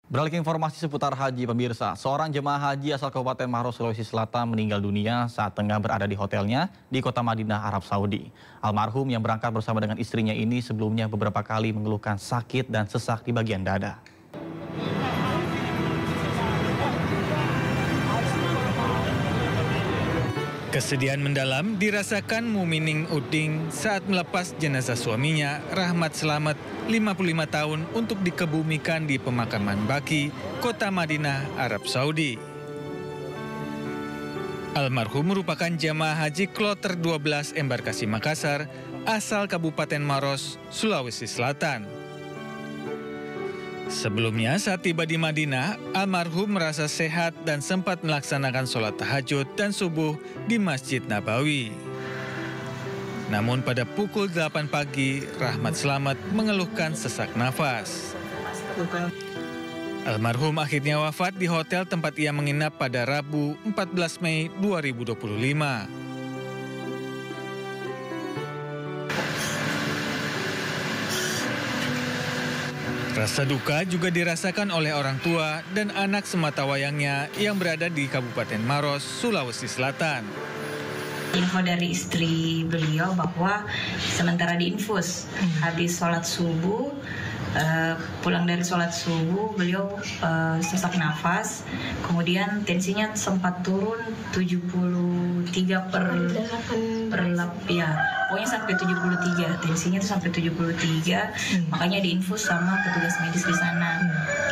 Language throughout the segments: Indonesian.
Beralih ke informasi seputar haji, pemirsa. Seorang jemaah haji asal Kabupaten Maros, Sulawesi Selatan meninggal dunia saat tengah berada di hotelnya di kota Madinah, Arab Saudi. Almarhum yang berangkat bersama dengan istrinya ini sebelumnya beberapa kali mengeluhkan sakit dan sesak di bagian dada. Kesedihan mendalam dirasakan Mumining Uding saat melepas jenazah suaminya, Rahmat Selamet, 55 tahun, untuk dikebumikan di pemakaman Baki, kota Madinah, Arab Saudi. Almarhum merupakan jamaah haji Kloter 12 Embarkasi Makassar, asal Kabupaten Maros, Sulawesi Selatan. Sebelumnya saat tiba di Madinah, almarhum merasa sehat dan sempat melaksanakan sholat tahajud dan subuh di Masjid Nabawi. Namun pada pukul 8 pagi, Rahmat Selamet mengeluhkan sesak nafas. Almarhum akhirnya wafat di hotel tempat ia menginap pada Rabu 14 Mei 2025. Rasa duka juga dirasakan oleh orang tua dan anak sematawayangnya yang berada di Kabupaten Maros, Sulawesi Selatan. Info dari istri beliau bahwa sementara diinfus, habis sholat subuh, pulang dari sholat subuh, beliau sesak nafas, kemudian tensinya sempat turun 73 per 8, ya, pokoknya sampai 73, tensinya itu sampai 73, makanya diinfus sama petugas medis di sana.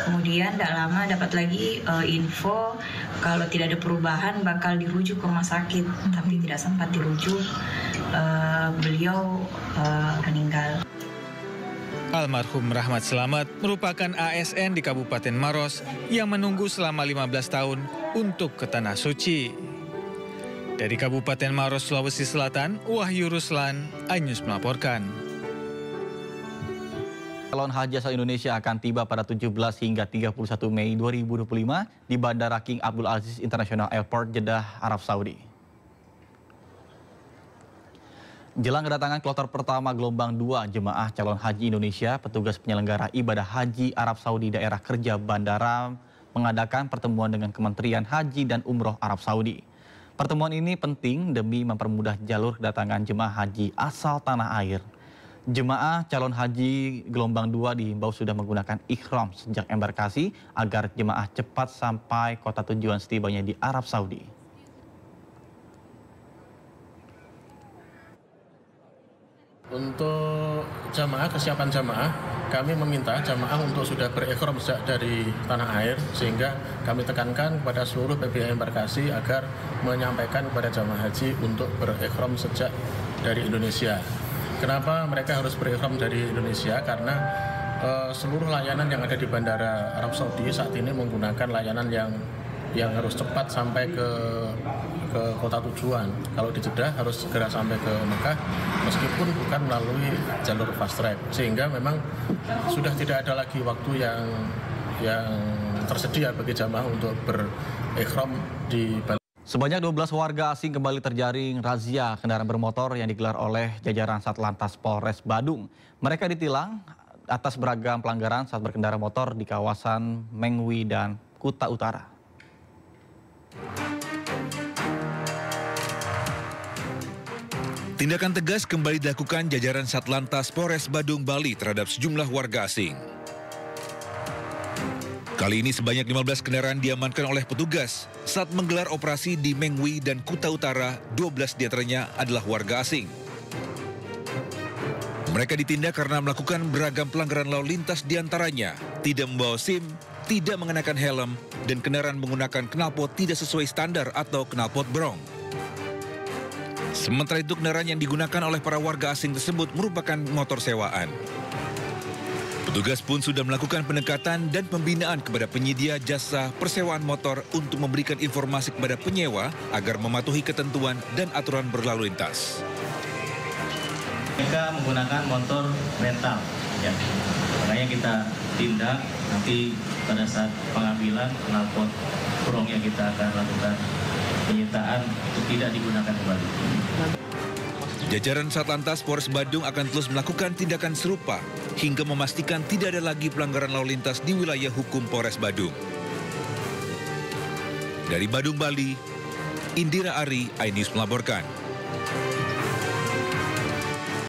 Kemudian tidak lama dapat lagi info kalau tidak ada perubahan bakal dirujuk ke rumah sakit, tapi tidak sempat dirujuk, beliau meninggal. Almarhum Rahmat Selamet merupakan ASN di Kabupaten Maros yang menunggu selama 15 tahun untuk ke Tanah Suci. Dari Kabupaten Maros, Sulawesi Selatan, Wahyu Ruslan, iNews melaporkan. Calon haji asal Indonesia akan tiba pada 17 hingga 31 Mei 2025 di Bandara King Abdul Aziz International Airport, Jeddah, Arab Saudi. Jelang kedatangan kloter pertama gelombang 2 jemaah calon haji Indonesia, petugas penyelenggara ibadah haji Arab Saudi daerah kerja bandara mengadakan pertemuan dengan Kementerian Haji dan Umroh Arab Saudi. Pertemuan ini penting demi mempermudah jalur kedatangan jemaah haji asal tanah air. Jemaah calon haji gelombang 2 dihimbau sudah menggunakan ihram sejak embarkasi agar jemaah cepat sampai kota tujuan setibanya di Arab Saudi. Untuk jamaah, kesiapan jamaah, kami meminta jamaah untuk sudah berikhram sejak dari tanah air, sehingga kami tekankan kepada seluruh PBI embarkasi agar menyampaikan kepada jamaah haji untuk berikhram sejak dari Indonesia. Kenapa mereka harus berikhram dari Indonesia? Karena seluruh layanan yang ada di Bandara Arab Saudi saat ini menggunakan layanan yang harus cepat sampai ke kota tujuan. Kalau di Jeddah harus segera sampai ke Mekah, meskipun bukan melalui jalur fast track, sehingga memang sudah tidak ada lagi waktu yang tersedia bagi jamaah untuk berikhram di Bandara. Sebanyak 12 warga asing kembali terjaring razia kendaraan bermotor yang digelar oleh jajaran Satlantas Polres Badung. Mereka ditilang atas beragam pelanggaran saat berkendara motor di kawasan Mengwi dan Kuta Utara. Tindakan tegas kembali dilakukan jajaran Satlantas Polres Badung, Bali terhadap sejumlah warga asing. Kali ini sebanyak 15 kendaraan diamankan oleh petugas saat menggelar operasi di Mengwi dan Kuta Utara. 12 diantaranya adalah warga asing. Mereka ditindak karena melakukan beragam pelanggaran lalu lintas, diantaranya tidak membawa SIM, tidak mengenakan helm, dan kendaraan menggunakan knalpot tidak sesuai standar atau knalpot brong. Sementara itu kendaraan yang digunakan oleh para warga asing tersebut merupakan motor sewaan. Petugas pun sudah melakukan pendekatan dan pembinaan kepada penyedia jasa persewaan motor untuk memberikan informasi kepada penyewa agar mematuhi ketentuan dan aturan berlalu lintas. Mereka menggunakan motor rental, ya. Makanya kita tindak nanti pada saat pengambilan knalpot brong yang kita akan lakukan penyitaan untuk tidak digunakan kembali. Jajaran Satlantas Polres Badung akan terus melakukan tindakan serupa hingga memastikan tidak ada lagi pelanggaran lalu lintas di wilayah hukum Polres Badung. Dari Badung, Bali, Indira Ari, iNews melaporkan.